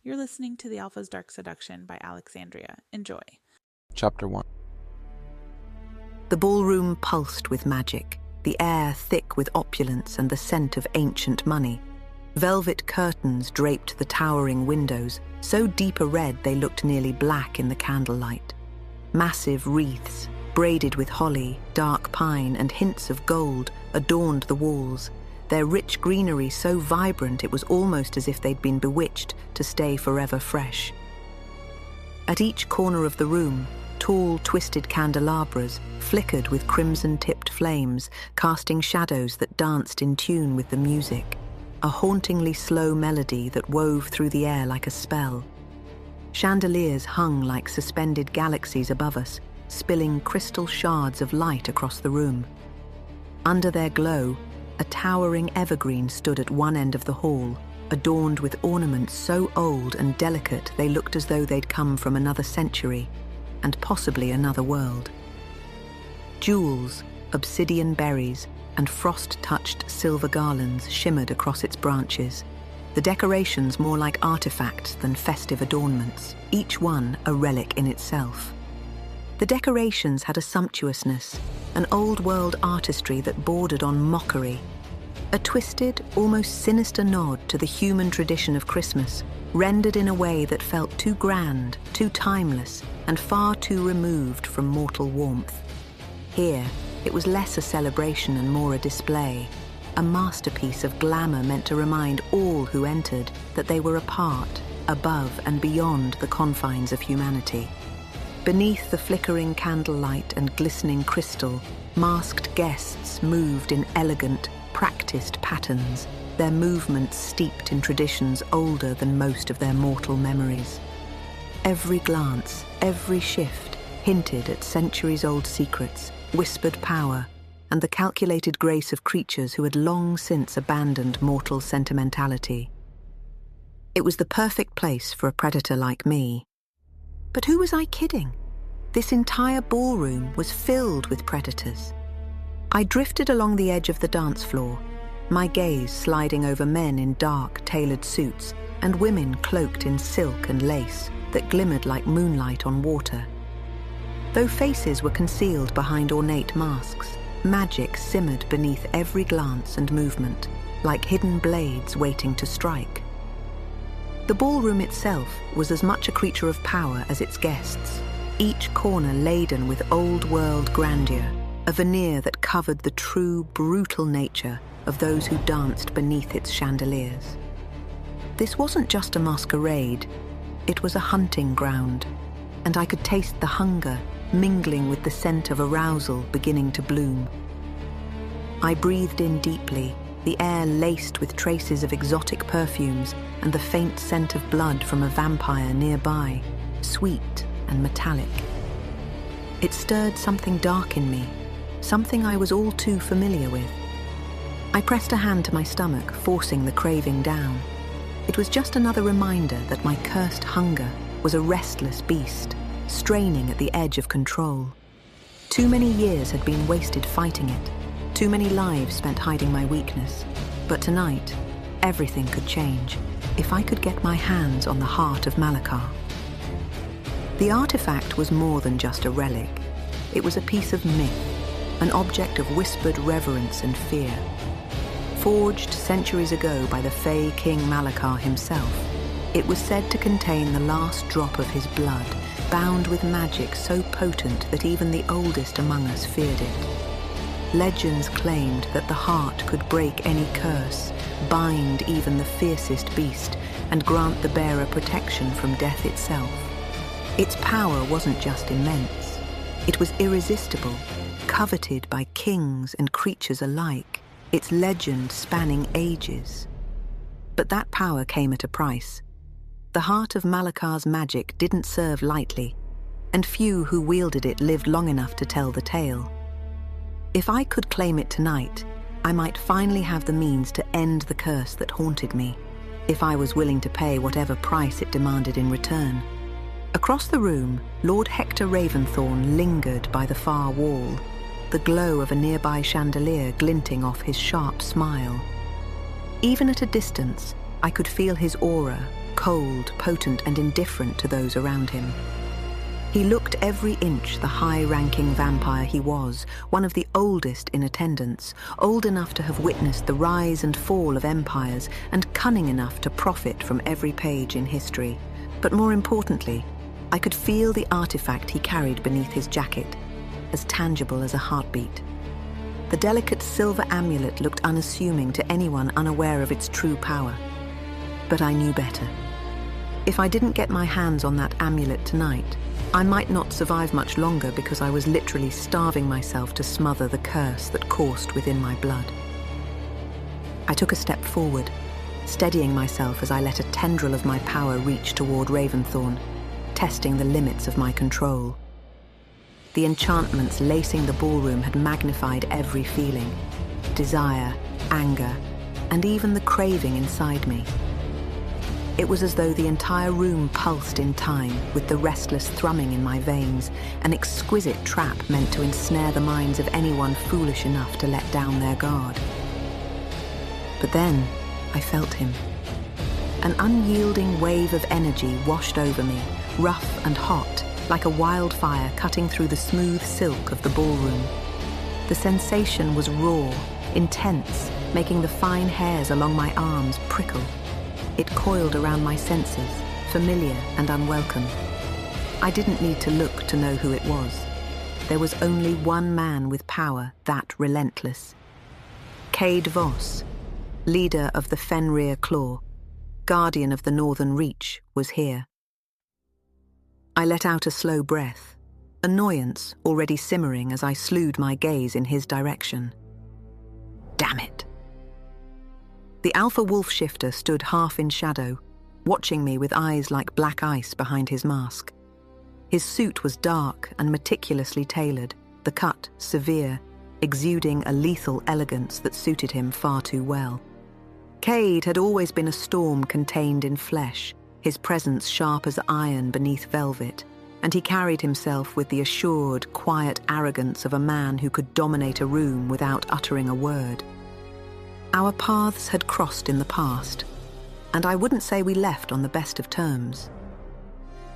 You're listening to The Alpha's Dark Seduction by Alexx Andria. Enjoy. Chapter 1. The ballroom pulsed with magic, the air thick with opulence and the scent of ancient money. Velvet curtains draped the towering windows, so deep a red they looked nearly black in the candlelight. Massive wreaths, braided with holly, dark pine, and hints of gold, adorned the walls, their rich greenery so vibrant it was almost as if they'd been bewitched to stay forever fresh. At each corner of the room, tall, twisted candelabras flickered with crimson-tipped flames, casting shadows that danced in tune with the music, a hauntingly slow melody that wove through the air like a spell. Chandeliers hung like suspended galaxies above us, spilling crystal shards of light across the room. Under their glow, a towering evergreen stood at one end of the hall, adorned with ornaments so old and delicate they looked as though they'd come from another century, and possibly another world. Jewels, obsidian berries, and frost-touched silver garlands shimmered across its branches, the decorations more like artifacts than festive adornments, each one a relic in itself. The decorations had a sumptuousness, an old-world artistry that bordered on mockery, a twisted, almost sinister nod to the human tradition of Christmas, rendered in a way that felt too grand, too timeless, and far too removed from mortal warmth. Here, it was less a celebration and more a display, a masterpiece of glamour meant to remind all who entered that they were a part, above and beyond the confines of humanity. Beneath the flickering candlelight and glistening crystal, masked guests moved in elegant, practiced patterns, their movements steeped in traditions older than most of their mortal memories. Every glance, every shift, hinted at centuries-old secrets, whispered power, and the calculated grace of creatures who had long since abandoned mortal sentimentality. It was the perfect place for a predator like me. But who was I kidding? This entire ballroom was filled with predators. I drifted along the edge of the dance floor, my gaze sliding over men in dark, tailored suits and women cloaked in silk and lace that glimmered like moonlight on water. Though faces were concealed behind ornate masks, magic simmered beneath every glance and movement, like hidden blades waiting to strike. The ballroom itself was as much a creature of power as its guests, each corner laden with old-world grandeur, a veneer that covered the true, brutal nature of those who danced beneath its chandeliers. This wasn't just a masquerade, it was a hunting ground, and I could taste the hunger mingling with the scent of arousal beginning to bloom. I breathed in deeply, the air laced with traces of exotic perfumes and the faint scent of blood from a vampire nearby, sweet and metallic. It stirred something dark in me, something I was all too familiar with. I pressed a hand to my stomach, forcing the craving down. It was just another reminder that my cursed hunger was a restless beast, straining at the edge of control. Too many years had been wasted fighting it, too many lives spent hiding my weakness. But tonight, everything could change if I could get my hands on the heart of Malakar. The artifact was more than just a relic. It was a piece of myth, an object of whispered reverence and fear. Forged centuries ago by the Fey King Malakar himself, it was said to contain the last drop of his blood, bound with magic so potent that even the oldest among us feared it. Legends claimed that the heart could break any curse, bind even the fiercest beast, and grant the bearer protection from death itself. Its power wasn't just immense, it was irresistible, coveted by kings and creatures alike, its legend spanning ages. But that power came at a price. The heart of Malakar's magic didn't serve lightly, and few who wielded it lived long enough to tell the tale. If I could claim it tonight, I might finally have the means to end the curse that haunted me, if I was willing to pay whatever price it demanded in return. Across the room, Lord Hector Raventhorn lingered by the far wall, the glow of a nearby chandelier glinting off his sharp smile. Even at a distance, I could feel his aura, cold, potent, and indifferent to those around him. He looked every inch the high-ranking vampire he was, one of the oldest in attendance, old enough to have witnessed the rise and fall of empires, and cunning enough to profit from every page in history. But more importantly, I could feel the artifact he carried beneath his jacket, as tangible as a heartbeat. The delicate silver amulet looked unassuming to anyone unaware of its true power. But I knew better. If I didn't get my hands on that amulet tonight, I might not survive much longer because I was literally starving myself to smother the curse that coursed within my blood. I took a step forward, steadying myself as I let a tendril of my power reach toward Raventhorn, testing the limits of my control. The enchantments lacing the ballroom had magnified every feeling: desire, anger, and even the craving inside me. It was as though the entire room pulsed in time, with the restless thrumming in my veins, an exquisite trap meant to ensnare the minds of anyone foolish enough to let down their guard. But then, I felt him. An unyielding wave of energy washed over me, rough and hot, like a wildfire cutting through the smooth silk of the ballroom. The sensation was raw, intense, making the fine hairs along my arms prickle. It coiled around my senses, familiar and unwelcome. I didn't need to look to know who it was. There was only one man with power that relentless. Cade Voss, leader of the Fenrir Claw, guardian of the Northern Reach, was here. I let out a slow breath, annoyance already simmering as I slewed my gaze in his direction. Damn it! The alpha wolf shifter stood half in shadow, watching me with eyes like black ice behind his mask. His suit was dark and meticulously tailored, the cut severe, exuding a lethal elegance that suited him far too well. Cade had always been a storm contained in flesh, his presence sharp as iron beneath velvet, and he carried himself with the assured, quiet arrogance of a man who could dominate a room without uttering a word. Our paths had crossed in the past, and I wouldn't say we left on the best of terms.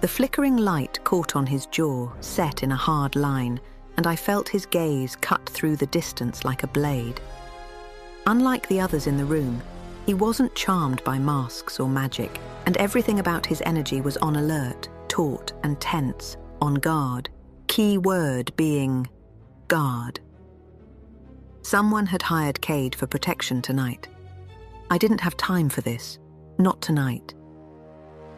The flickering light caught on his jaw, set in a hard line, and I felt his gaze cut through the distance like a blade. Unlike the others in the room, he wasn't charmed by masks or magic, and everything about his energy was on alert, taut and tense, on guard, key word being guard. Someone had hired Cade for protection tonight. I didn't have time for this, not tonight.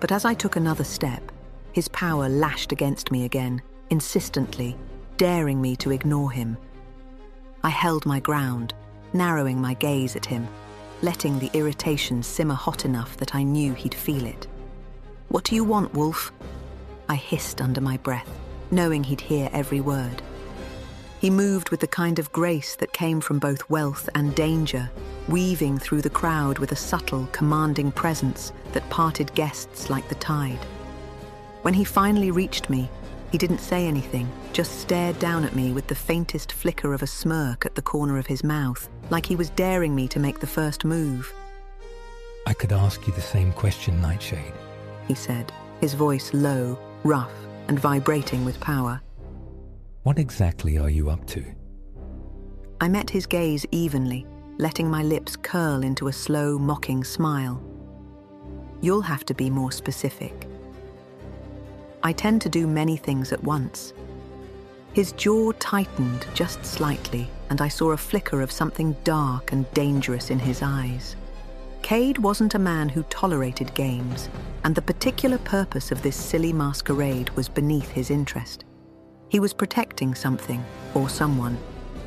But as I took another step, his power lashed against me again, insistently, daring me to ignore him. I held my ground, narrowing my gaze at him, letting the irritation simmer hot enough that I knew he'd feel it. "What do you want, Wolf?" I hissed under my breath, knowing he'd hear every word. He moved with the kind of grace that came from both wealth and danger, weaving through the crowd with a subtle, commanding presence that parted guests like the tide. When he finally reached me, he didn't say anything, just stared down at me with the faintest flicker of a smirk at the corner of his mouth, like he was daring me to make the first move. "I could ask you the same question, Nightshade," he said, his voice low, rough, and vibrating with power. "What exactly are you up to?" I met his gaze evenly, letting my lips curl into a slow, mocking smile. "You'll have to be more specific." I tend to do many things at once. His jaw tightened just slightly, and I saw a flicker of something dark and dangerous in his eyes. Cade wasn't a man who tolerated games, and the particular purpose of this silly masquerade was beneath his interest. He was protecting something, or someone,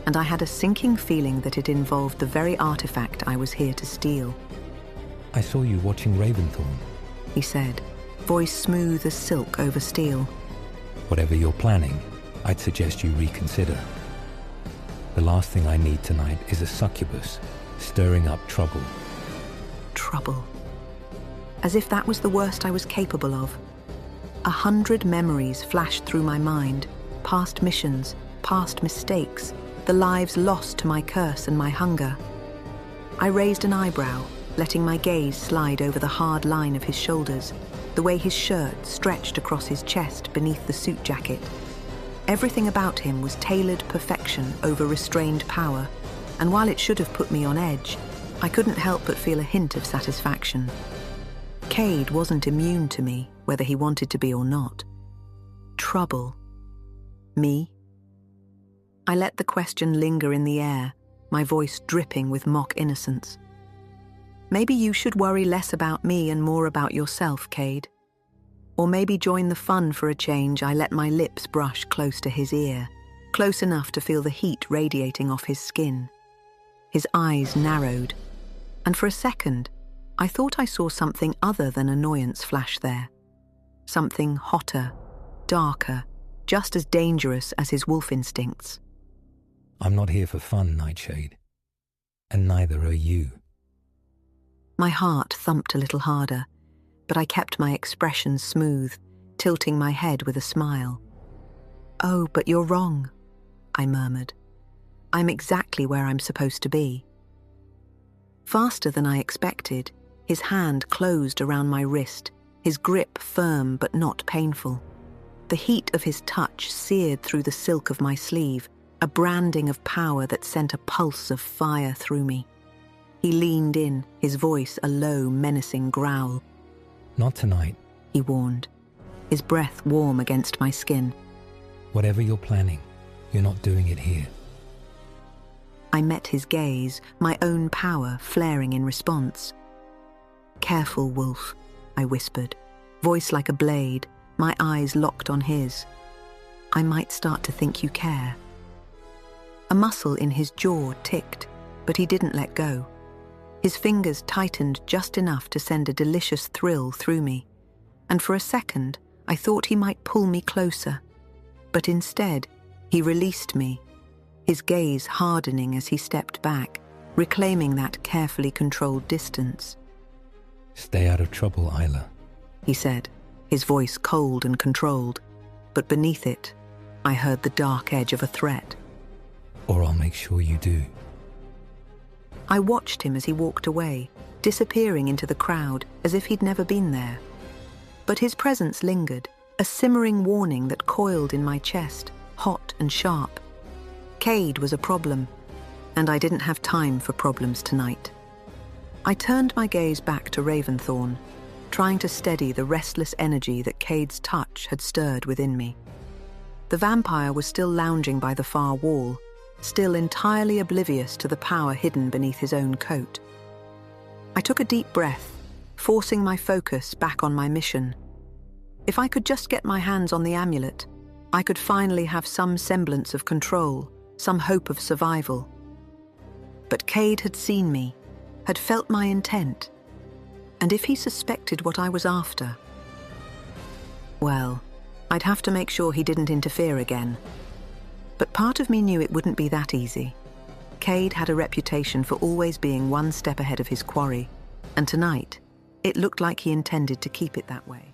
and I had a sinking feeling that it involved the very artifact I was here to steal. "I saw you watching Raventhorn," he said, voice smooth as silk over steel. "Whatever you're planning, I'd suggest you reconsider. The last thing I need tonight is a succubus stirring up trouble." Trouble. As if that was the worst I was capable of. 100 memories flashed through my mind, past missions, past mistakes, the lives lost to my curse and my hunger. I raised an eyebrow, letting my gaze slide over the hard line of his shoulders, the way his shirt stretched across his chest beneath the suit jacket. Everything about him was tailored perfection over restrained power, and while it should have put me on edge, I couldn't help but feel a hint of satisfaction. Cade wasn't immune to me, whether he wanted to be or not. Trouble. Me? I let the question linger in the air, my voice dripping with mock innocence. Maybe you should worry less about me and more about yourself, Cade. Or maybe join the fun for a change. I let my lips brush close to his ear, close enough to feel the heat radiating off his skin. His eyes narrowed, and for a second, I thought I saw something other than annoyance flash there. Something hotter, darker, just as dangerous as his wolf instincts. I'm not here for fun, Nightshade. And neither are you. My heart thumped a little harder, but I kept my expression smooth, tilting my head with a smile. "Oh, but you're wrong," I murmured. "I'm exactly where I'm supposed to be." Faster than I expected, his hand closed around my wrist, his grip firm but not painful. The heat of his touch seared through the silk of my sleeve, a branding of power that sent a pulse of fire through me. He leaned in, his voice a low, menacing growl. Not tonight. He warned, his breath warm against my skin. Whatever you're planning, you're not doing it here. I met his gaze, my own power flaring in response. "Careful, Wolf," I whispered, voice like a blade, my eyes locked on his. "I might start to think you care." A muscle in his jaw ticked, but he didn't let go. His fingers tightened just enough to send a delicious thrill through me, and for a second I thought he might pull me closer. But instead, he released me, his gaze hardening as he stepped back, reclaiming that carefully controlled distance. Stay out of trouble, Isla, he said, his voice cold and controlled, but beneath it, I heard the dark edge of a threat. or I'll make sure you do. I watched him as he walked away, disappearing into the crowd as if he'd never been there. But his presence lingered, a simmering warning that coiled in my chest, hot and sharp. Cade was a problem, and I didn't have time for problems tonight. I turned my gaze back to Raventhorn, trying to steady the restless energy that Cade's touch had stirred within me. The vampire was still lounging by the far wall, still entirely oblivious to the power hidden beneath his own coat. I took a deep breath, forcing my focus back on my mission. If I could just get my hands on the amulet, I could finally have some semblance of control, some hope of survival. But Cade had seen me, had felt my intent, and if he suspected what I was after, well, I'd have to make sure he didn't interfere again. But part of me knew it wouldn't be that easy. Cade had a reputation for always being one step ahead of his quarry, and tonight, it looked like he intended to keep it that way.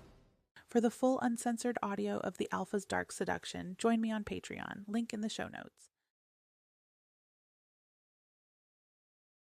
For the full uncensored audio of the Alpha's Dark Seduction, join me on Patreon, link in the show notes.